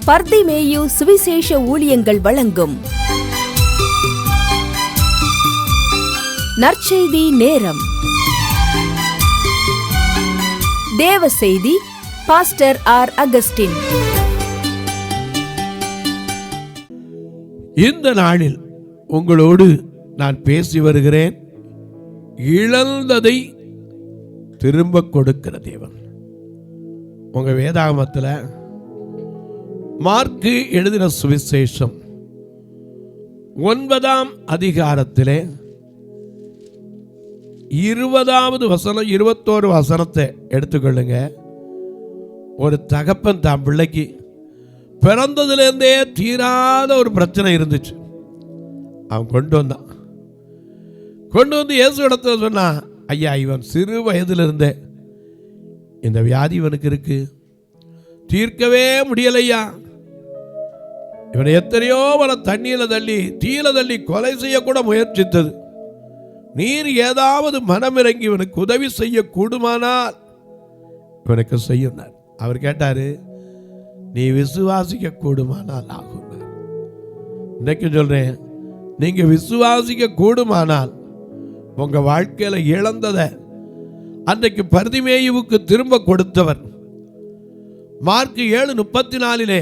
பர்திமேயு சுவிசேஷ ஊழியங்கள் வழங்கும் நற்செய்தி நேரம். தேவ செய்தி பாஸ்டர் ஆர். அகஸ்டின். இந்த நாளில் உங்களோடு நான் பேசி வருகிறேன். இழந்ததை திரும்ப கொடுக்கிற தேவன். உங்க வேதாகமத்தில் மார்க்கு எழுதின சுவிசேஷம் 9ஆம் அதிகாரத்திலே 20வது வசனம் 21 வசனத்தை எடுத்துக்கொள்ளுங்க. ஒரு தகப்பன் தான் பிள்ளைக்கு பிறந்ததுலேருந்தே தீராத ஒரு பிரச்சனை இருந்துச்சு. அவன் கொண்டு வந்து இயேசு இடத்துல சொன்னான், ஐயா, இவன் சிறு வயதிலிருந்தே இந்த வியாதி இவனுக்கு இருக்கு, தீர்க்கவே முடியலையா. இவனை எத்தனையோ வர தண்ணீர தள்ளி தீயில தள்ளி கொலை செய்யக்கூட முயற்சித்தது. நீர் ஏதாவது மனமிறங்கி இவனுக்கு உதவி செய்ய கூடுமானால் இவனுக்கு செய்யுனார். அவர் கேட்டாரு, நீ விசுவாசிக்க கூடுமானால் ஆகும். இன்னைக்கு சொல்றேன், நீங்க விசுவாசிக்க கூடுமானால் உங்க வாழ்க்கையில இழந்ததை அன்றைக்கு பர்திமேயுவுக்கு திரும்ப கொடுத்தவர். மார்க்கு 7:34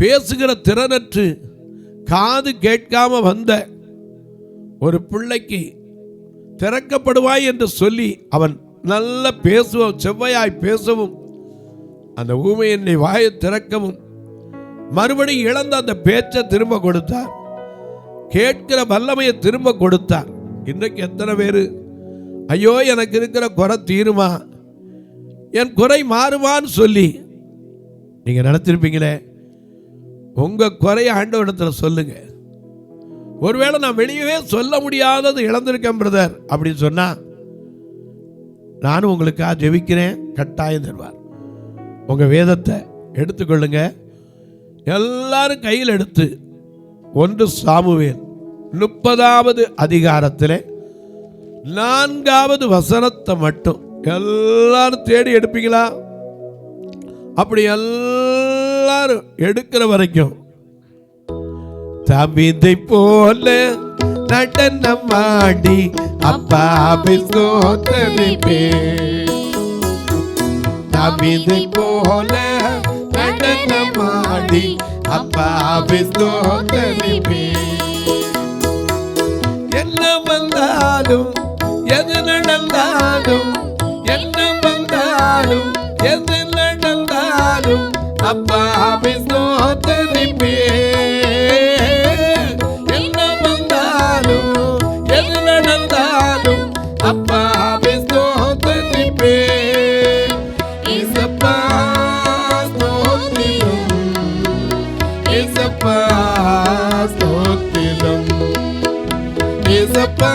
பேசுகிற திறனற்று காது கேட்காம வந்த ஒரு பிள்ளைக்கு திறக்கப்படுவாய் என்று சொல்லி அவன் நல்ல பேசுவோம், செவ்வையாய் பேசவும், அந்த ஊமையினை வாயை திறக்கவும், மறுபடியும் இழந்த அந்த பேச்சை திரும்ப கொடுத்தார். கேட்கிற வல்லமையை திரும்ப கொடுத்தார். இன்றைக்கு எத்தனை பேர், ஐயோ எனக்கு இருக்கிற குறை தீருமா, என் குறை மாறுமான்னு சொல்லி நீங்க நினைச்சிருப்பீங்களே. உங்க குறைய ஆண்டவரிடத்துல சொல்லுங்க. ஒருவேளை நான் வெளியவே சொல்ல முடியாதது இழந்திருக்கேன் பிரதர் அப்படின்னு சொன்னா, நானும் உங்களுக்காக ஜெபிக்கிறேன், கட்டாயம் தருவார். உங்க வேதத்தை எடுத்துக்கொள்ளுங்க. எல்லாரும் கையில் எடுத்து 1 சாமுவேல் 30வது அதிகாரத்தில் 4வது வசனத்தை மட்டும் எல்லாரும் தேடி எடுப்பீங்களா? அப்படி எல்லாரும் எடுக்கிற வரைக்கும் தாவீதை போல நடனமாடி அப்பாவை ஸ்தோத்திரிப்பேன். தாவீதை போல நடனமாடி அப்பாவை ஸ்தோத்திரிப்பேன். என்ன வந்தாலும் எது நடந்தாலும், என்ன வந்தாலும் எது நடந்தாலும் அப்பாவை ஸ்தோத்திரிப்பேன். என்ன வந்தாலும் எது நடந்தாலும் அப்பாவை ஸ்தோத்திரிப்பேன். இயேசப்பா ஸ்தோத்திரம், இயேசப்பா ஸ்தோத்திரம், இயேசப்பா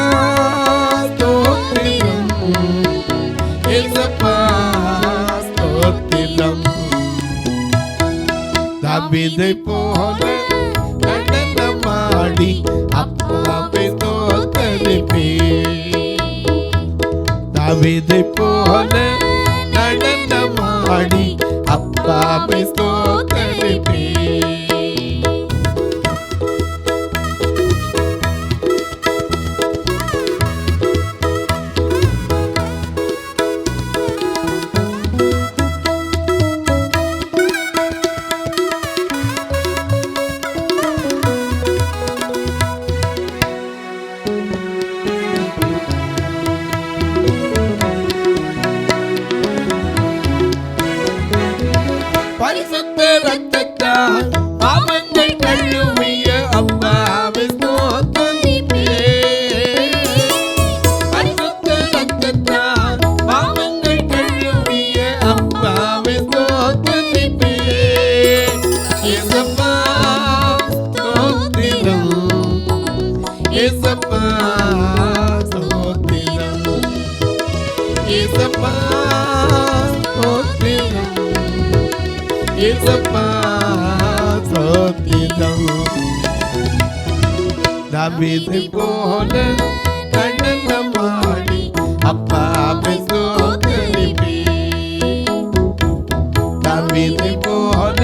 ஸ்தோத்திரம், இயேசப்பா ஸ்தோத்திரம். தாவீதை போல நடனமாடி அப்பாவை ஸ்தோத்திரிப்பேன். தாவீதை போல நடனமாடி அப்பாவை ஸ்தோத்திரிப்பேன். பரிசுத்த ரத்தத்தால் பாவங்கள் கழுவிய அப்பாவை ஸ்தோத்திரிப்பேன். பரிசுத்த ரத்தத்தால் பாவங்கள் கழுவிய அப்பாவை ஸ்தோத்திரிப்பேன். இயேசப்பா ஸ்தோத்திரம், இயேசப்பா ஸ்தோத்திரம், இயேசப்பா ஸ்தோத்திரம், இயேசப்பா ஸ்தோத்திரம். தாவீதை போல நடனமாடி அப்பாவை ஸ்தோத்திரிப்பேன். தாவீதை போல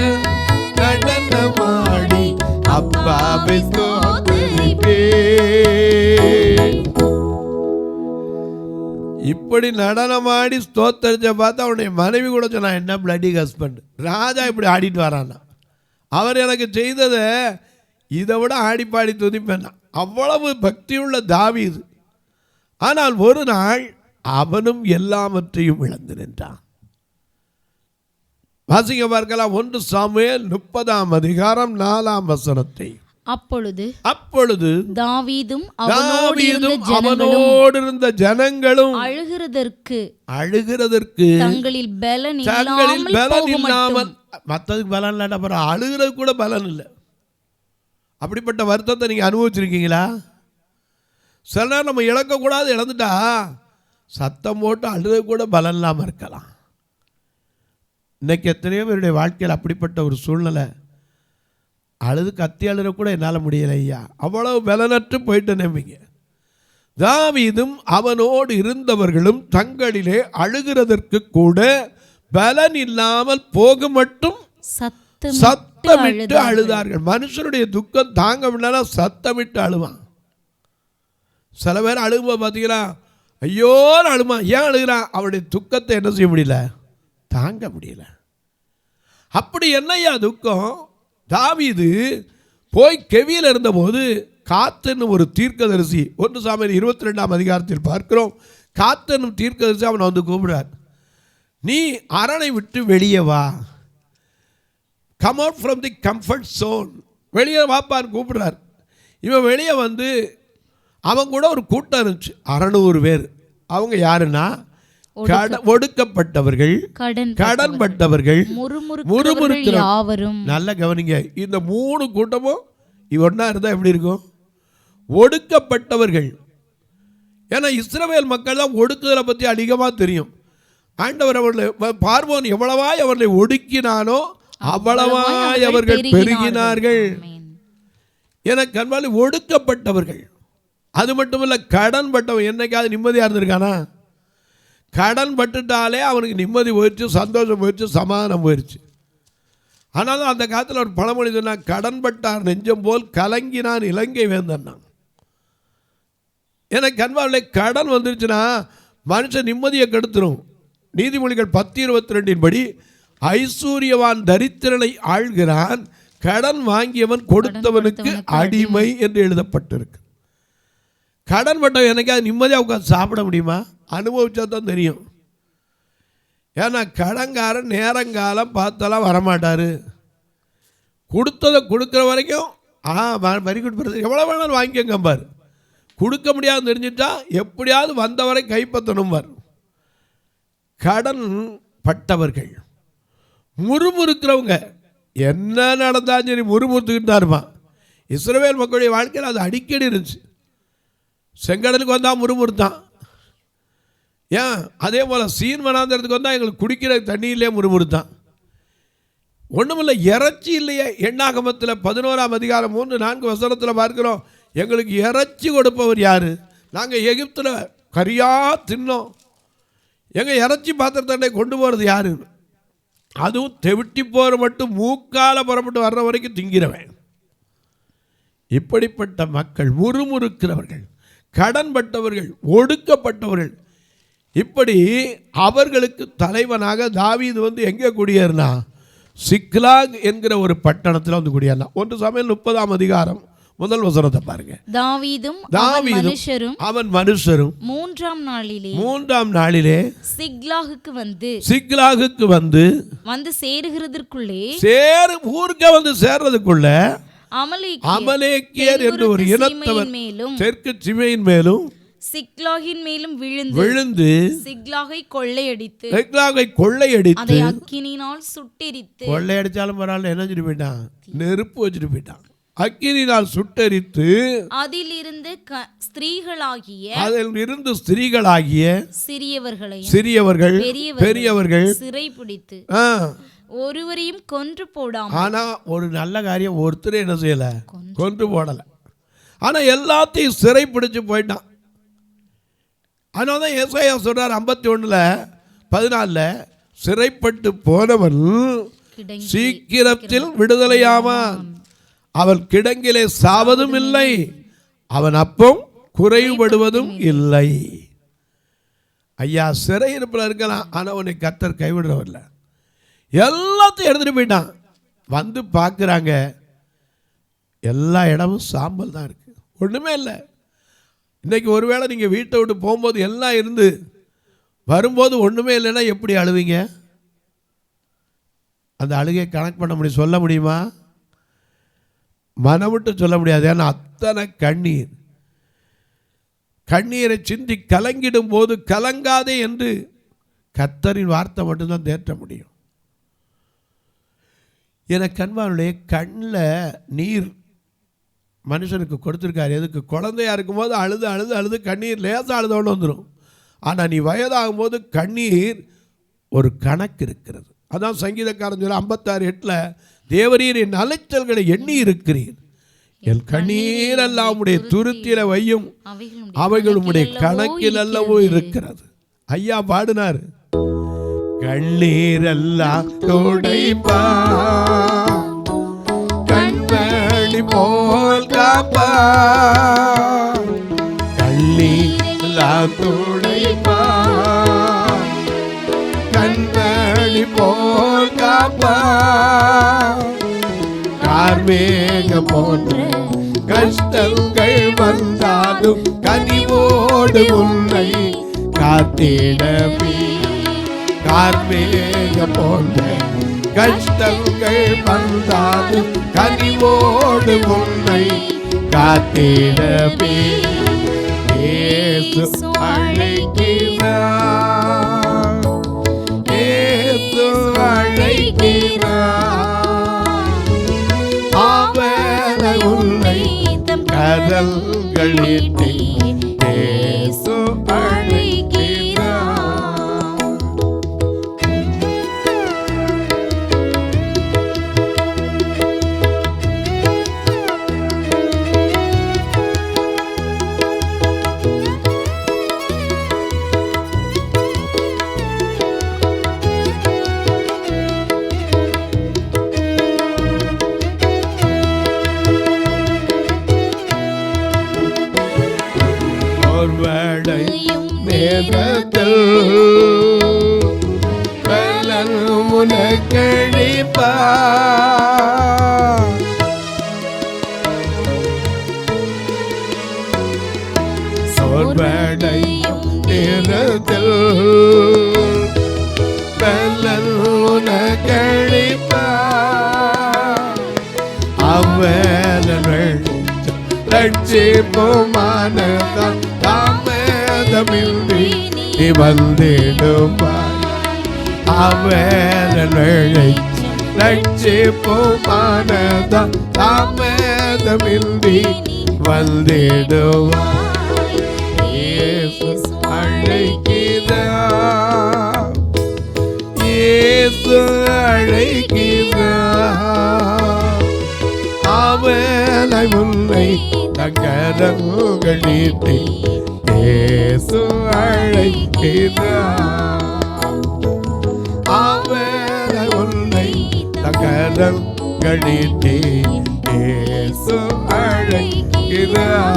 இப்படி நடனமாடி ஸ்தோத்தரிச்ச பார்த்து அவனுடைய மனைவி கூட சொன்னா, என்ன பிளடி ஹஸ்பண்ட், ராஜா இப்படி ஆடிட்டு வரான்னா, அவர் எனக்கு செய்ததை இதை விட ஆடி பாடி துதிப்பேன். அவ்வளவு பக்தியுள்ள தாவீது. ஆனால் ஒரு நாள் அவனும் எல்லாவற்றையும் இழந்து நின்றான். வாசிக்க பார்க்கலாம் 1 சாமுவேல் 30ஆம் அதிகாரம் 4ஆம் வசனத்தை. அப்பொழுது தாவீதும் அவனோடு இருந்த ஜனங்களும் அழுகிறதற்கு தங்களில் பலன் இல்லாமல், மற்றதுக்கு பலன் இல்லாட்ட அப்புறம் அழுகிறது கூட பலன் இல்லை. அப்படிப்பட்ட வருத்தத்தை நீங்க அனுபவிச்சிருக்கீங்களா? சில நேரம் நம்ம இழக்கக்கூடாது, இழந்துட்டா சத்தம் போட்டு அழுத கூட பலன் இல்லாமல் இருக்கலாம். இன்னைக்கு எத்தனையோ பேருடைய வாழ்க்கையில் அப்படிப்பட்ட ஒரு சூழ்நிலை. அழுது கத்தி அழுற கூட என்னால் முடியலை ஐயா, அவ்வளவு பலனற்று போயிட்டு நம்பிங்க. தாவீதும் அவனோடு இருந்தவர்களும் தங்களிலே அழுகிறதற்கு கூட பலன் இல்லாமல் போக மட்டும் சத்தமிட்டு அழுதார்கள். மனுஷனுடைய துக்கம் தாங்க முடியல, சத்தமிட்டு அழுவான். சில பேர் அழுகும்போது பார்த்தீங்கன்னா ஐயோன்னு அழுவான். ஏன் அழுகிறான்? அவனுடைய துக்கத்தை என்ன செய்ய முடியல, தாங்க முடியல. அப்படி என்னையா துக்கம்? தாவீது போய் கெவியில் இருந்தபோது காத்தன்னு ஒரு தீர்க்கதரிசி, 1 சாமுவேல் 22ஆம் அதிகாரத்தில் பார்க்கிறோம். காத்தனும் தீர்க்கதரிசி அவனை வந்து கூப்பிடுறார். நீ அரணை விட்டு வெளியே வா, come out from the comfort zone, வெளியே வாப்பான்னு கூப்பிடுறார். இவன் வெளியே வந்து அவன் கூட ஒரு கூட்டம் இருந்துச்சு, 600 பேர். அவங்க யாருன்னா ஒடுக்கப்பட்டவர்கள், கடன்பட்டவர்கள், முறுமுறுக்கிறவர்கள். நல்ல கவனிங்க, இந்த 3 கூட்டமும் ஒண்ணா இருந்தா எப்படி இருக்கும்? ஒடுக்கப்பட்டவர்கள். ஏன்னா இஸ்ரவேல் மக்கள் தான் ஒடுக்குதலை பற்றி அதிகமாக தெரியும். ஆண்டவர் அவர்களை பார்வோன் எவ்வளவாய் அவர்களை ஒடுக்கினானோ அவ்வளவாய் அவர்கள் பெருகினார்கள். என கண்பாலி ஒடுக்கப்பட்டவர்கள். அது மட்டுமல்ல, கடன் பட்டவன். என்னைக்காவது நிம்மதியாக இருந்திருக்கானா? கடன் பட்டுட்டாலே அவனுக்கு நிம்மதி போயிடுச்சு, சந்தோஷம் போயிடுச்சு, சமாதானம் போயிடுச்சு. ஆனாலும் அந்த காலத்தில் ஒரு பழமொழி சொன்னா, கடன் பட்டார் நெஞ்சம் போல் கலங்கினான் இலங்கை வேந்தன். எனக்கு கண்பாவிலே கடன் வந்துருச்சுன்னா மனுஷன் நிம்மதியை கெடுத்துரும். நீதிமொழிகள் 10:22 படி ஐஸ்வர்யவான் தரித்திரனை ஆள்கிறான், கடன் வாங்கியவன் கொடுத்தவனுக்கு அடிமை என்று எழுதப்பட்டிருக்கு. கடன் பட்டவன் என்னைக்காவது நிம்மதியாக உட்காந்து சாப்பிட முடியுமா? அனுபவிச்சா தான் தெரியும். ஏன்னா கடன்காரன் நேரங்காலம் பார்த்தெல்லாம் வரமாட்டார். கொடுத்ததை கொடுக்குற வரைக்கும் வரி கொடுப்பது எவ்வளோ வேணாலும் வாங்கிக்கங்க பார். கொடுக்க முடியாதுன்னு தெரிஞ்சுட்டா எப்படியாவது வந்தவரை கைப்பற்றணும் பார். கடன் பட்டவர்கள், முறுமுறுக்கிறவங்க, என்ன நடந்தாலும் சரி முறுமுறுத்துக்கிட்டு தான் இருப்பான். இஸ்ரவேல் மக்களுடைய வாழ்க்கையில் அது அடிக்கடி இருந்துச்சு. செங்கடலுக்கு வந்தால் முறுமுறுத்தான். ஏன்? அதே போல் சீன் வனாந்தரத்துக்கு வந்தால் எங்களுக்கு குடிக்கிற தண்ணியிலே முறுமுறுத்தான். ஒன்றுமில்லை, இறைச்சி இல்லையே. எண்ணாகமத்தில் 11ஆம் அதிகாரம் 3-4 வசனத்தில் பார்க்கிறோம், எங்களுக்கு இறைச்சி கொடுப்பவர் யார்? நாங்கள் எகிப்தில் கரியாக தின்னோம், எங்கள் இறைச்சி பாத்திரத்தண்டை கொண்டு போகிறது யார்? அதுவும் தெவிட்டி போகிற மட்டும் மூக்கால புறப்பட்டு வர்ற வரைக்கும் திங்கிறவன். இப்படிப்பட்ட மக்கள், முறுமுறுக்கிறவர்கள், கடன்பட்டவர்கள், ஒடுக்கப்பட்டவர்கள், இப்படி அவர்களுக்கு தலைவனாக தாவீது வந்து எங்கே குடியேறினா? சிக்லாக் என்கிற ஒரு பட்டணத்தில் வந்து குடியேறினான். 1 சாமுவேல் 30ஆம் அதிகாரம் 1 வசனத்தை பாருங்க. தாவீதும் அவன் மனுஷரும் 3ஆம் நாளிலே சிக்லாகுக்கு வந்து சேருகிறதற்குள்ளே ஊருக்கு வந்து சேர்றதுக்குள்ள அமலேக்கியர் என்று ஒரு இனத்தவர் தெற்கு சிமையின் மேலும் சிக்லாகின் மேலும் விழுந்து சிக்லாகை கொள்ளையடித்து அதை அக்கினியினால் சுட்டெரித்து, கொள்ளையடிச்சாலும் பரவாயில்ல, என்ன செஞ்சு போயிட்டான்? நெருப்பு வச்சுட்டு போயிட்டான். அக்கினியினால் சுட்டெரித்து அதிலிருந்து ஸ்திரீகளாகிய சிறியவர்கள் பெரியவர்கள் சிறைபிடித்து ஒருவரையும் கொன்று போடாம. ஆனா ஒரு நல்ல காரியம் ஒருத்தரை என்ன செய்யல, கொன்று போடல. ஆனா எல்லாத்தையும் சிறை பிடிச்சு போயிட்டான். அதனால்தான் ஏசாயா சொல்றார் 51:14, சிறைப்பட்டு போனவன் சீக்கிரத்தில் விடுதலையாவான், அவன் கிடங்கிலே சாவதும் இல்லை, அவன் அப்பம் குறைபடுவதும் இல்லை. ஐயா சிறையிருப்பில் இருக்கலாம், ஆனால் உன்னை கர்த்தர் கைவிடுறவர்ல. எல்லாத்தையும் எடுத்துகிட்டு போயிட்டான். வந்து பார்க்குறாங்க, எல்லா இடமும் சாம்பல் தான் இருக்குது, ஒன்றுமே இல்லை. இன்றைக்கி ஒருவேளை நீங்கள் வீட்டை விட்டு போகும்போது எல்லாம் இருந்து வரும்போது ஒன்றுமே இல்லைன்னா எப்படி அழுவீங்க? அந்த அழுகையை கணக்கு பண்ண முடியும், சொல்ல முடியுமா? மனம் விட்டு சொல்ல முடியாது. ஏன்னா அத்தனை கண்ணீர். கண்ணீரை சிந்தி கலங்கிடும் போது கலங்காதே என்று கர்த்தரின் வார்த்தை மட்டும்தான் தேற்ற முடியும். எனக்கு அன்பானுடைய கண்ணில் நீர் மனுஷனுக்கு கொடுத்துருக்காரு. எதுக்கு? குழந்தையா இருக்கும்போது அழுது அழுது அழுது கண்ணீர் லேசாக அழுதோன்னு வந்துடும். ஆனால் நீ வயதாகும் போது கண்ணீர் ஒரு கணக்கு இருக்கிறது. அதான் சங்கீதக்காரன் சொல்ல 56:8 தேவரீர் என் அலைச்சல்களை எண்ணி இருக்கிறீர், என் கண்ணீர் எல்லாம் உடைய துருத்தில வையும், அவைகளுடைய கணக்கில் அல்லவோ இருக்கிறது. ஐயா பாடினார், கண்ணீர் எல்லாம் துடைப்பா, கண்மணி போல் காப்பா, கண்ணீர் எல்லாம் துடைப்பா, கண்மணி போல் காப்பா, கார்மேக போன்ற கஷ்டங்கள் வந்தாலும் கனிவோடு உன்னை காத்திடவே. கார்மேக போன்ற கஷ்டங்கள் வந்தாலும் கனிவோடு உன்னை காத்திடவே. இயேசு அழைக்கிறார், இயேசு அழைக்கிறார், அவரை உன்னை கரங்களிட்டு இயேசு அழைக்கிறார். நேரத்தில் பலன் உனக்கழிப்பா, சோர்வடையும் நேரத்தில் பலன் உனக்கழிப்பா, அவர்கள் ரட்சிப்புமானதான் தாமதமின்றி நீ வந்திடுவாய். அவர்களை ரட்சிப்புமானதான் தாமதமின்றி வந்திடுவாய். இயேசு அழைக்கிறார், இயேசு அழைக்கிறார், அவனை உன்னை தங்கரங்களிட்டு இயேசு அழைக்கிறார், அவனை உன்னை தங்கரங்களிட்டு இயேசு அழைக்கிறார்,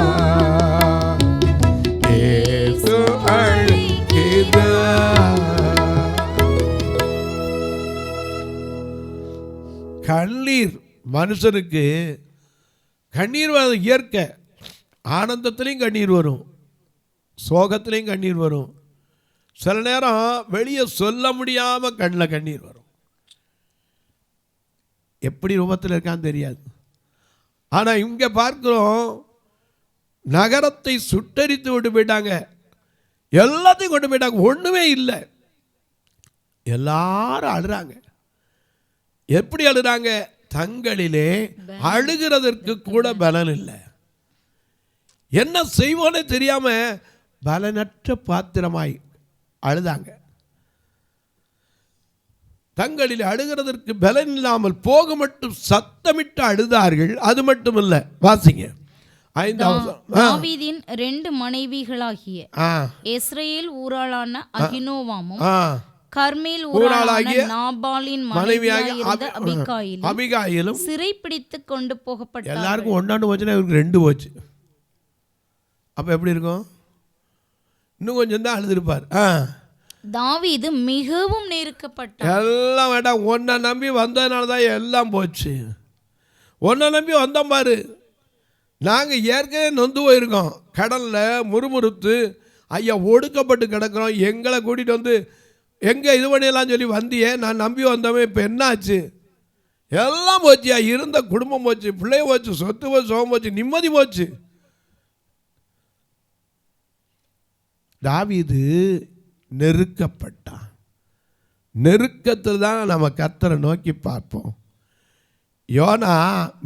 இயேசு அழைக்கிறார். கண்ணீர் மனுஷனுக்கு கண்ணீர் வரும், இயற்கை. ஆனந்தத்திலையும் கண்ணீர் வரும், சோகத்திலையும் கண்ணீர் வரும். சில நேரம் வெளியே சொல்ல முடியாமல் கண்ணில் கண்ணீர் வரும். எப்படி ரூபத்தில் இருக்கான்னு தெரியாது. ஆனால் இங்கே பார்க்கிறோம், நகரத்தை சுட்டரித்து கொண்டு போயிட்டாங்க, எல்லாத்தையும் கொண்டு போயிட்டாங்க, ஒன்றுமே இல்லை. எல்லாரும் அழுறாங்க. எப்படி அழுறாங்க? தங்களிலே அழுகிறதற்கு கூட பலன் இல்லை. என்ன செய்வோன்னு தெரியாம பலனற்ற பாத்திரமாய் அழுதாங்க. தங்களில் அழுகிறதற்கு பலன் இல்லாமல் போக மட்டும் சத்தமிட்டு அழுதார்கள். அது மட்டும் இல்ல, வாசிங்க 5வது. தாவீதின் 2 மனைவிகளாகிய இஸ்ரவேல் ஊராளான அகினோவாமும் கர்மேல் ஊராளாகிய நாபாலின் மனைவியாகிய அபிகாயிலும் சிறைப்பிடித்து கொண்டு போகப்பட்டார்கள். எல்லாருக்கும் ஒன்னாண்டு போச்சுன்னா இவருக்கு 2 போச்சு. அப்போ எப்படி இருக்கும்? இன்னும் கொஞ்சம் தான் அழுதுருப்பார். தாவீது மிகவும் நெருக்கப்பட்டார். எல்லாம் வேண்டாம், உன்னை நம்பி வந்ததுனால தான் எல்லாம் போச்சு. உன்னை நம்பி வந்தோம் பாரு, நாங்கள் ஏற்கனவே நொந்து போயிருக்கோம், கடலில் முறுமுறுத்து ஐயா ஒடுக்கப்பட்டு கிடக்கிறோம், எங்களை கூட்டிகிட்டு வந்து எங்கே இது பண்ணிடலாம் சொல்லி வந்தியே, நான் நம்பி வந்தவன் இப்போ என்ன ஆச்சு? எல்லாம் போச்சியா, இருந்த குடும்பம் போச்சு, பிள்ளைய போச்சு, சொத்து போச்சு, சோகம் போச்சு, நிம்மதி போச்சு. தாவீது நெருக்கப்பட்டான். நெருக்கத்தில் தான் நம்ம கர்த்தரை நோக்கி பார்ப்போம். யோனா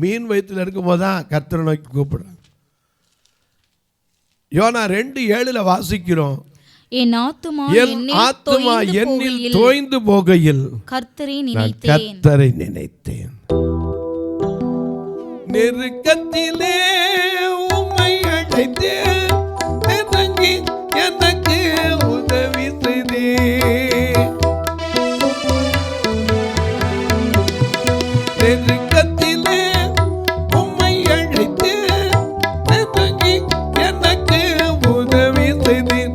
மீன் வயிற்றில் இருக்கும்போது தான் கர்த்தரை நோக்கி கூப்பிடுறான். யோனா 2:7 வாசிக்கிறோம், என் ஆத்துமா என்னில் தோய்ந்து போகையில் கர்த்தரை நினைத்தேன். நெருக்கத்திலே உம்மை அழைத்தேன், எனக்கு உதவி செய்தேன். நெருக்கத்திலே உம்மை அழைத்தேன், எனக்கு உதவி செய்தேன்.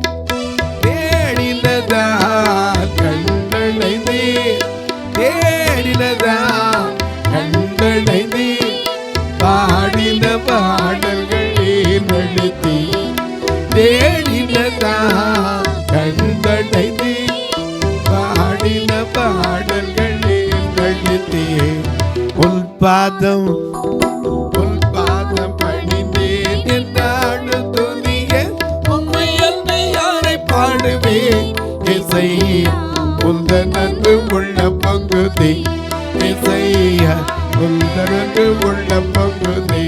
தேடினதால் கண்டடைந்தேன், தேடினதால் கண்டடைந்தேன். பாடின பாடல்களே நடத்தி, தேடினதா கண்டடைந்தே. பாடின பாடல்களே நடத்தி, உன் பாதம் பணிந்தேன். என்னாடு துணிய உம்மை அன்னை யாரை பாடுவேன். இசையா உந்தனது உள்ள பங்குதி, இசையா உந்தனது உள்ள பங்குதி.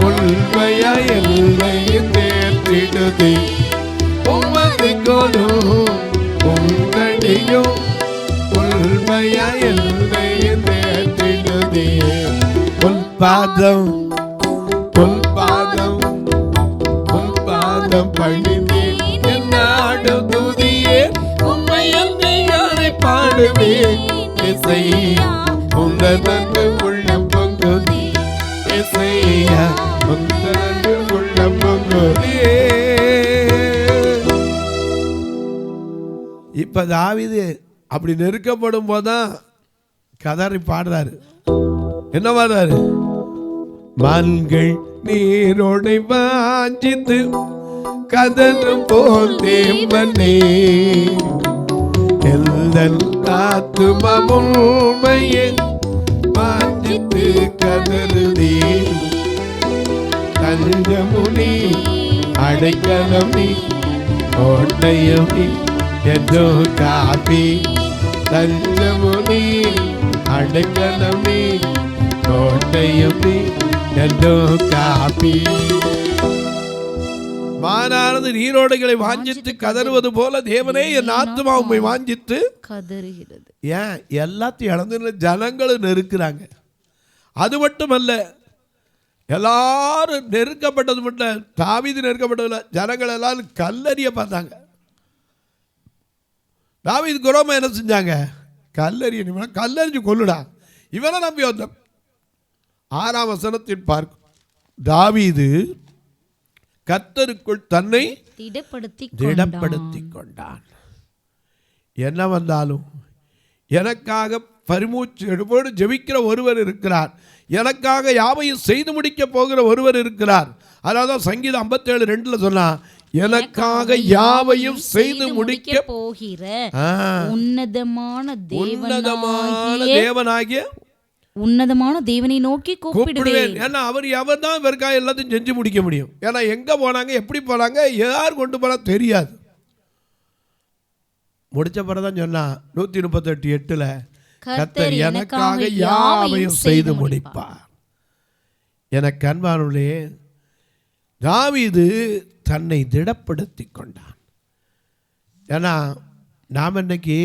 உண்மையா எல்லையும் தேர்த்திடுதே, உமது கோலும் உங்களையும் உண்மையா எல்லையும் தேர்த்திடுதே. உன் பாதம் பணிந்தேன். என்னாடு துதியே உம்மை அன்னை யாரை பாடுவேன். இசையா உந்தனது உள்ள பங்குதி, இசையா உந்தனது உள்ள பங்குதி. இப்ப தாவீது அப்படி நெருக்கப்படும் போதுதான் கதறி பாடுறாரு. என்ன பாடுறாரு? மான்கள் நீரோடை வாஞ்சித்து கதறும் போல் தேவனே, எல்லல் ஆத்துமமும் உம்மையே வாஞ்சித்து கதறுதே. தஞ்சமுனி அடைக்கலம் நீ, கோட்டையம் நீ என்றோ காப்பி. தஞ்சமுனி அடைக்கலம் நீ, கோட்டையம் நீ என்றோ காப்பி. மானானது நீரோடைகளை வாஞ்சித்து கதறுவது போல தேவனே என் ஆத்துமா உம்மை வாஞ்சித்து கதறுகிறது. ஏன் எல்லாத்தையும் இழந்து ஜனங்களும் நெருக்கிறாங்க. அது மட்டுமல்ல, எல்லாரும் நெருக்கப்பட்டது மட்டும், தாவீது நெருக்கப்பட்டதில்ல, ஜனங்கள் எல்லாரும் கல்லறிய பார்த்தாங்க. தாவீதுக்கு ரோமா என்ன செஞ்சாங்க? கல்லறிய, கல்லறிஞ்சு கொல்லுடா, இவனை நம்பி வந்த. 6ஆம் வசனத்தில் பார்க்கும், தாவீது கர்த்தருக்குள் தன்னை திடப்படுத்திக் கொண்டான். என்ன வந்தாலும் எனக்காக பரிமூச்சு எடுப்போடு ஜெபிக்கிற ஒருவர் இருக்கிறார், எனக்காக யாவையும் செய்து முடிக்க போகிற ஒருவர் இருக்கிறார். அதாவது சங்கீதம் 57:2 சொன்னா, எனக்காக யாவையும் செய்து முடிக்க போகிற உன்னதமான தேவனாகிய உன்னதமான தேவனை நோக்கி கூப்பிடுவேன். ஏன்னா அவர் தான் இவருக்காக எல்லாத்தையும் செஞ்சு முடிக்க முடியும். ஏன்னா எங்க போனாங்க, எப்படி போனாங்க, யார் கொண்டு போனா தெரியாது. முடிச்ச பிறதான் சொன்னா 138:8 கர்த்தர் எனக்காக யாவையும் செய்து முடிப்பார். எனக்கு அன்பானவர்களே, தாவீது தன்னை திடப்படுத்தி கொண்டான். ஏன்னா நாம் இன்னைக்கு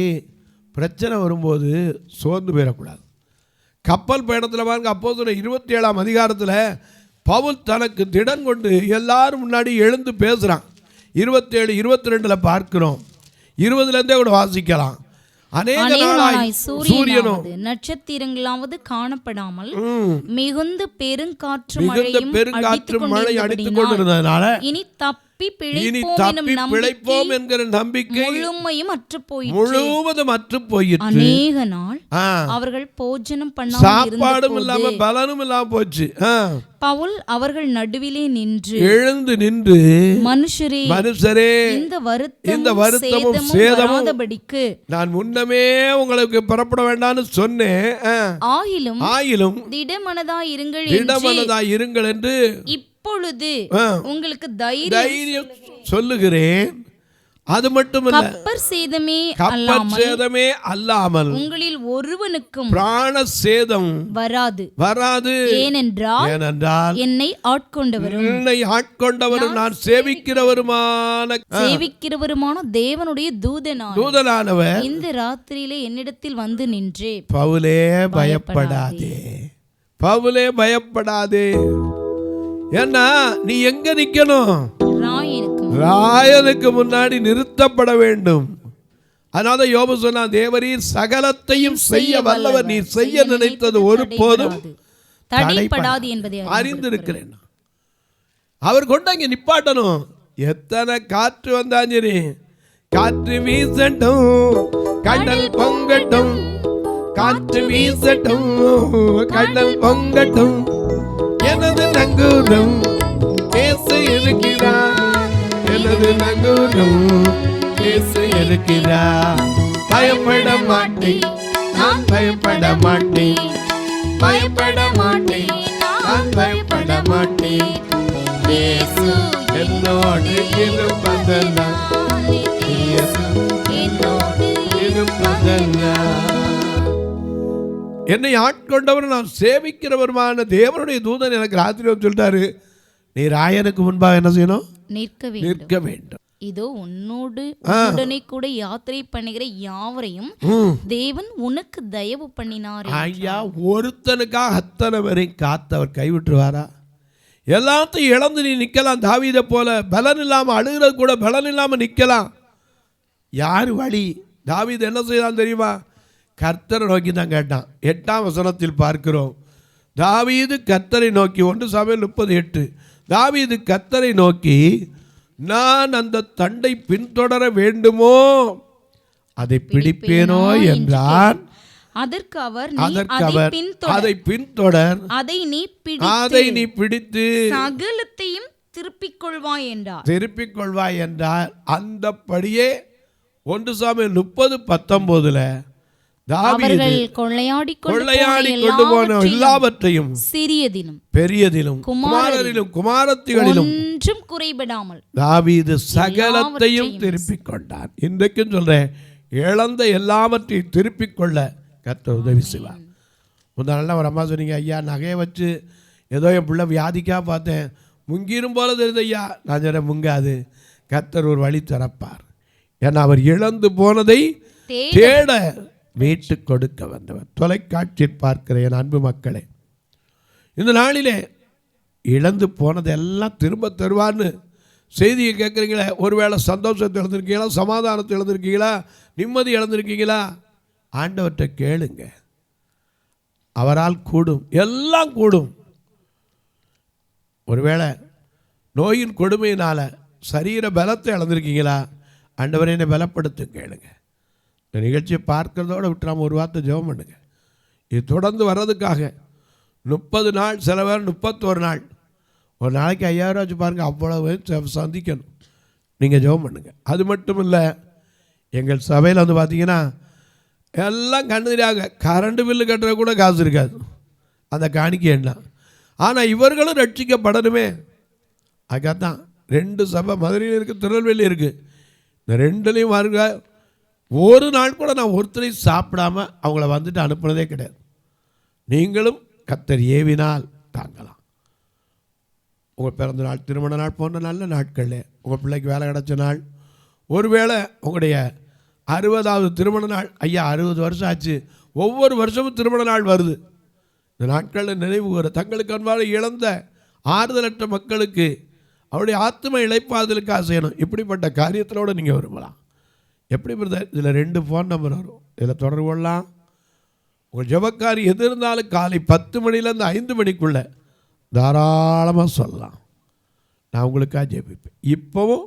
பிரச்சனை வரும்போது சோர்ந்து போயிடக்கூடாது. கப்பல் பயணத்தில் பாருங்க, அப்போஸ்தலர் 27ஆம் அதிகாரத்தில் பவுல் தனக்கு திடன் கொண்டு எல்லாரும் முன்னாடி எழுந்து பேசுகிறான். 27-22 பார்க்கிறோம். 20 கூட வாசிக்கலாம். அநேக நாளாய் சூரியனும் நட்சத்திரங்களாவது காணப்படாமல் மிகுந்த பெருங்காற்று மழை அடித்துக் கொண்டிருந்ததுனால இனி தப்பி பிழைப்போம் என்கிற நம்பிக்கை முழுவதும் அற்று போயிற்று. அநேக நாள் அவர்கள் போஜனம் பண்ணாமல் சாப்பாடும் இல்லாம பலனும் இல்லாம போச்சு. பவுல் அவர்கள் நடுவிலே எழுந்து நின்று மனுஷரே இந்த வருத்தமும் சேதமும் நான் முன்னமே உங்களுக்கு புறப்பட வேண்டாம்னு சொன்னேன். ஆயிலும் திடமனதாய் இருங்கள் என்று இப்பொழுது உங்களுக்கு தைரியம் சொல்லுகிறேன். அது மட்டுமல்ல, கப்பற் சேதமே அல்லாமல் உங்களில் ஒருவனுக்கும் பிராண சேதம் வராது. ஏனென்றால் என்னை ஆட்கொண்டவரும் நான் சேவிக்கிறவருமான தேவனுடைய தூதனானவர் இந்த ராத்திரியிலே என்னிடத்தில் வந்து நின்றே, பவுலே பயப்படாதே. ஏன்னா நீ எங்க நிக்கணும்? ராயனுக்கு முன்னாடி நிறுத்தப்பட வேண்டும். அதனால யோபு சொன்னா, தேவரீர் சகலத்தையும் செய்ய வல்லவர், நீ செய்ய நினைத்தது ஒருபோதும் தடைபடாது என்பதை அறிந்திருக்கிறேன். அவர் கொண்டாங்க நிப்பாட்டணும். எத்தனை காற்று வந்தாலும் சரி, காற்று வீசட்டும், கடல் பொங்கட்டும், காற்று வீசட்டும், கடல் பொங்கட்டும், எனது நங்கூரம் பேச இருக்கிறார், எனது நங்கூரம் பேச இருக்கிறார். பயப்பட மாட்டேன், நான் பயப்பட மாட்டேன், நான் பயப்பட மாட்டேன். இயேசு என்னோடு இருப்பதெல்லாம், இயேசு என்னோடு இருப்பதெல்லாம். என்னை ஆட்கொண்டவர் நான் சேவிக்கிறவருமான தேவனுடைய தூதன் எனக்கு ராத்திரி சொல்லிட்டாரு, நீ ராயனுக்கு முன்பாக என்ன செய்யணும்? நிற்க வேண்டும். இதோ உன்னுடனே கூட யாத்திரை பண்ணுகிற யாவரையும் தேவன் உனக்கு தயவு பண்ணினார். ஐயா, ஒருத்தனுக்காக அத்தனை பேரை காத்தவர் கைவிட்டுருவாரா? எல்லாத்தையும் இழந்து நீ நிற்கலாம். தாவீதை போல பலன் இல்லாமல் அழுகிறது கூட பலன் இல்லாமல் நிற்கலாம். யார் வழி? தாவீது என்ன செய்யலாம் தெரியுமா? கர்த்தரை நோக்கி தான் கேட்டான். 8ஆம் வசனத்தில் பார்க்கிறோம், தாவீது கர்த்தரை நோக்கி, 1 சாமுவேல் 30:8, தாவீது கர்த்தரை நோக்கி, நான் அந்த தண்டை பின்தொடர வேண்டுமோ, அதை பிடிப்பேனோ என்றான். அதற்கு அவர் அதை பின்தொடர், அதை நீ பிடித்து சகலத்தையும் திருப்பிக் கொள்வாய் என்றார். அந்தபடியே 1 சாமுவேல் 30:19 தாவீது கொள்ளையாடி கொண்டு போன எல்லாவற்றையும் சிறியதிலும் பெரியதிலும் குமாரரிலும் குமாரத்திகளிலும் ஒன்றும் குறைபடாமல் தாவீது சகலத்தையும் திருப்பிக் கொண்டான். இன்றைக்கும் சொல்றேன், இழந்த எல்லாவற்றையும் திருப்பிக் கொள்ள கர்த்தர் உதவி செய்வார். முதல் நாள் ஒரு அம்மா சொன்னீங்க, ஐயா நகையை வச்சு ஏதோ என் பிள்ளை வியாதிக்காக பார்த்தேன், முங்கிரும் போல தெரியுது ஐயா. நான் சொன்னேன், முங்காது, கர்த்தர் ஒரு வழி திறப்பார். ஏன்னா அவர் இழந்து போனதை தேட மீட்டு கொடுக்க வந்தவர். தொலைக்காட்சியில் பார்க்கிற என் அன்பு மக்களே, இந்த நாளிலே இழந்து போனதெல்லாம் திரும்ப தருவார்னு செய்தியை கேட்குறீங்களே. ஒருவேளை சந்தோஷத்தை இழந்திருக்கீங்களா, சமாதானத்தை இழந்திருக்கீங்களா, நிம்மதி இழந்திருக்கீங்களா? ஆண்டவர்கிட்ட கேளுங்க, அவரால் கூடும், எல்லாம் கூடும். ஒருவேளை நோயின் கொடுமையினால் சரீர பலத்தை இழந்திருக்கீங்களா? ஆண்டவரை என்னை பலப்படுத்தும் கேளுங்க. இந்த நிகழ்ச்சியை பார்க்கறதோடு விட்டு நாம் ஒரு வார்த்தை ஜெபம் பண்ணுங்க. இது தொடர்ந்து வர்றதுக்காக 30 நாள், சில பேர் 31 நாள், ஒரு நாளைக்கு 5000 வச்சு பாருங்கள், அவ்வளவு சந்திக்கணும். நீங்கள் ஜெபம் பண்ணுங்க. அது மட்டும் இல்லை, எங்கள் சபையில் வந்து பார்த்தீங்கன்னா எல்லாம் கண்ணுதிரியாக கரண்ட் பில்லு கட்டுற கூட காசு இருக்காது, அந்த காணிக்கை என்ன. ஆனால் இவர்களும் ரட்சிக்கப்படணுமே. அதுக்காகத்தான் 2 சபை மதுரையில் இருக்குது, திருநெல்வேலி இருக்குது. இந்த 2லையும் வருங்க ஒரு நாள் கூட நான் ஒருத்தரையும் சாப்பிடாம அவங்கள வந்துட்டு அனுப்புனதே கிடையாது. நீங்களும் கர்த்தர் ஏவினால் தாங்கலாம். உங்கள் பிறந்த நாள், திருமண நாள் போன்ற நல்ல நாட்களில், உங்கள் பிள்ளைக்கு வேலை கிடச்ச நாள், ஒருவேளை உங்களுடைய 60வது திருமண நாள், ஐயா 60 வருஷம் ஆச்சு, ஒவ்வொரு வருஷமும் திருமண நாள் வருது. இந்த நாட்களில் நினைவு கூற தங்களுக்கு அன்பாக இழந்த ஆறுதலற்ற மக்களுக்கு அவருடைய ஆத்ம இழைப்பாதலுக்காக செய்யணும். இப்படிப்பட்ட காரியத்திலோடு நீங்கள் விரும்பலாம். எப்படி பிரதர்? இதில் 2 ஃபோன் நம்பர் வரும், இதில் தொடர்பு கொள்ளலாம். உங்கள் ஜெபக்காரி எது இருந்தாலும் காலை 10 மணிலேருந்து 5 மணிக்குள்ளே தாராளமாக சொல்லலாம். நான் உங்களுக்காக ஜெபிப்பேன். இப்போவும்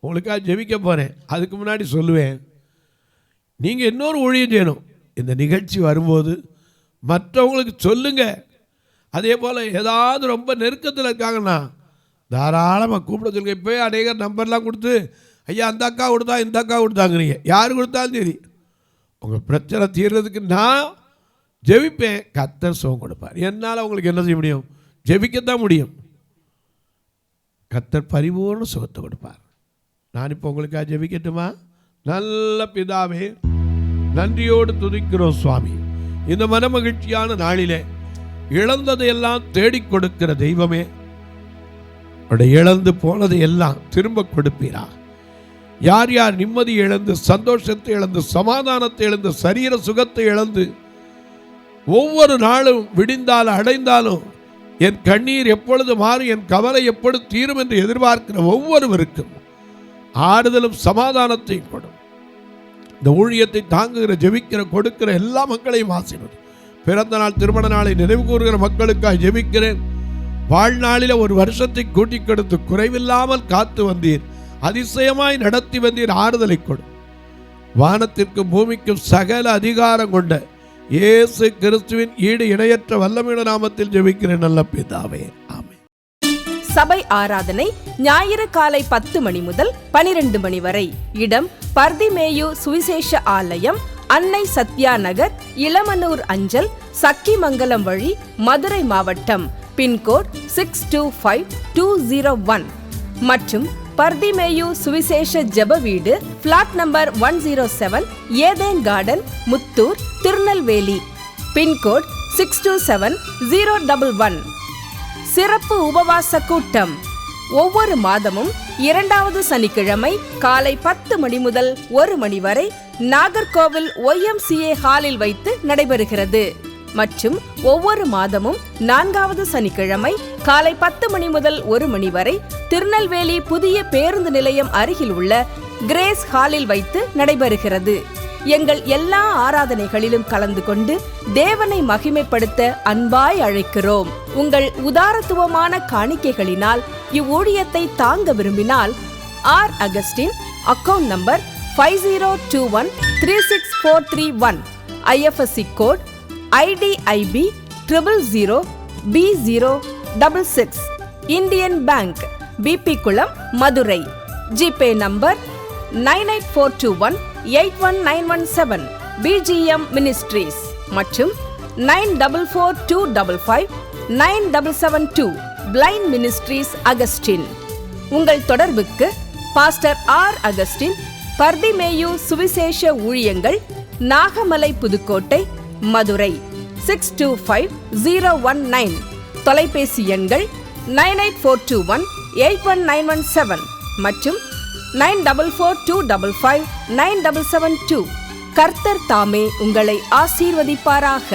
உங்களுக்காக ஜெபிக்க போகிறேன். அதுக்கு முன்னாடி சொல்லுவேன், நீங்கள் இன்னொரு ஊழியம் செய்யணும். இந்த நிகழ்ச்சி வரும்போது மற்றவங்களுக்கு சொல்லுங்கள். அதே போல் ஏதாவது ரொம்ப நெருக்கத்தில் இருக்காங்கன்னா தாராளமாக கூப்பிட சொல்லுங்கள். இப்போயே அநேகர் நம்பர்லாம் கொடுத்து, ஐயா அந்த அக்கா கொடுத்தா இந்த அக்கா கொடுத்தாங்கிறீங்க. யார் கொடுத்தாலும் சரி, உங்கள் பிரச்சனை தீர்றதுக்கு நான் ஜெபிப்பேன். கர்த்தர் சுகம் கொடுப்பார். என்னால் உங்களுக்கு என்ன செய்ய முடியும்? ஜெபிக்கத்தான் முடியும். கர்த்தர் பரிபூர்ண சுகத்தை கொடுப்பார். நான் இப்போ உங்களுக்காக ஜெபிக்கட்டுமா? நல்ல பிதாவே, நன்றியோடு துதிக்கிறோம் சுவாமி. இந்த மனமகிழ்ச்சியான நாளிலே இழந்ததையெல்லாம் தேடிக் கொடுக்கிற தெய்வமே, அவருடைய இழந்து போனதை எல்லாம் திரும்ப கொடுப்பீரா? யார் யார் நிம்மதி இழந்து, சந்தோஷத்தை இழந்து, சமாதானத்தை இழந்து, சரீர சுகத்தை இழந்து, ஒவ்வொரு நாளும் விடிந்தாலும் அடைந்தாலும் என் கண்ணீர் எப்பொழுது மாறும், என் கவலை எப்பொழுது தீரும் என்று எதிர்பார்க்கிற ஒவ்வொருவருக்கும் ஆறுதலும் சமாதானத்தையும் கொடும். இந்த ஊழியத்தை தாங்குகிற, ஜெபிக்கிற, கொடுக்கிற எல்லா மக்களையும் ஆசீர்வதி. பிறந்த நாள், திருமண நாளை நினைவு கூறுகிற மக்களுக்காக ஜெபிக்கிறேன். வாழ்நாளில் ஒரு வருஷத்தை கூட்டிக் கொடுத்து குறைவில்லாமல் காத்து வந்தீர், அதிசயமாய் நடத்தி வந்தீர். ஆறுதலை கொடு. வானத்திற்கும் பூமிக்கும் சகல அதிகாரம் கொண்ட இயேசு கிறிஸ்துவின் ஈடு இணையற்ற வல்லமையுள்ள நாமத்தில் ஜெபிக்கிறேன் நல்ல பிதாவே, ஆமென். சபை ஆராதனை ஞாயிறு காலை 10 மணி முதல் 12 மணி வரை. இடம் பர்திமேயு சுவிசேஷ ஆலயம், அன்னை சத்யா நகர், இளமனூர் அஞ்சல், சக்கிமங்கலம் வழி, மதுரை மாவட்டம். பின்கோட் 625201 மற்றும் பர்திமேயு சுவிசேஷ ஜெப வீடு, flat number 107, Eden garden, Muthur, Tirunelveli. Pin code 627011. சிறப்பு உபவாச கூட்டம் ஒவ்வொரு மாதமும் 2வது சனிக்கிழமை காலை 10 மணி முதல் 1 மணி வரை நாகர்கோவில் YMCA ஹாலில் வைத்து நடைபெறுகிறது. மற்றும் ஒவ்வொரு மாதமும் 4வது சனிக்கிழமை காலை 10 மணி முதல் 1 மணி வரை திருநெல்வேலி புதிய பேருந்து நிலையம் அருகில் உள்ள கிரேஸ் ஹாலில் வைத்து நடைபெறுகிறது. எங்கள் எல்லா ஆராதனைகளிலும் கலந்து கொண்டு தேவனை மகிமைப்படுத்த அன்பாய் அழைக்கிறோம். உங்கள் உதாரத்துவமான காணிக்கைகளினால் இவ்வூழியத்தை தாங்க விரும்பினால் R. Augustine, account number 5021364331, IFSC code IDIB 000B066, Indian bank, BP Kulam, Madurai. GPay number 9842181917, BGM ministries மற்றும் 9442559772, பிளைண்ட் மினிஸ்ட்ரீஸ் அகஸ்டின். உங்கள் தொடர்புக்கு பாஸ்டர் R. அகஸ்டின், பர்திமேயு சுவிசேஷ ஊழியங்கள், நாகமலை, புதுக்கோட்டை, மதுரை 625019. தொலைபேசி எண்கள் 9842181917 மற்றும் 9442559772. கர்த்தர் தாமே உங்களை ஆசீர்வதிப்பாராக.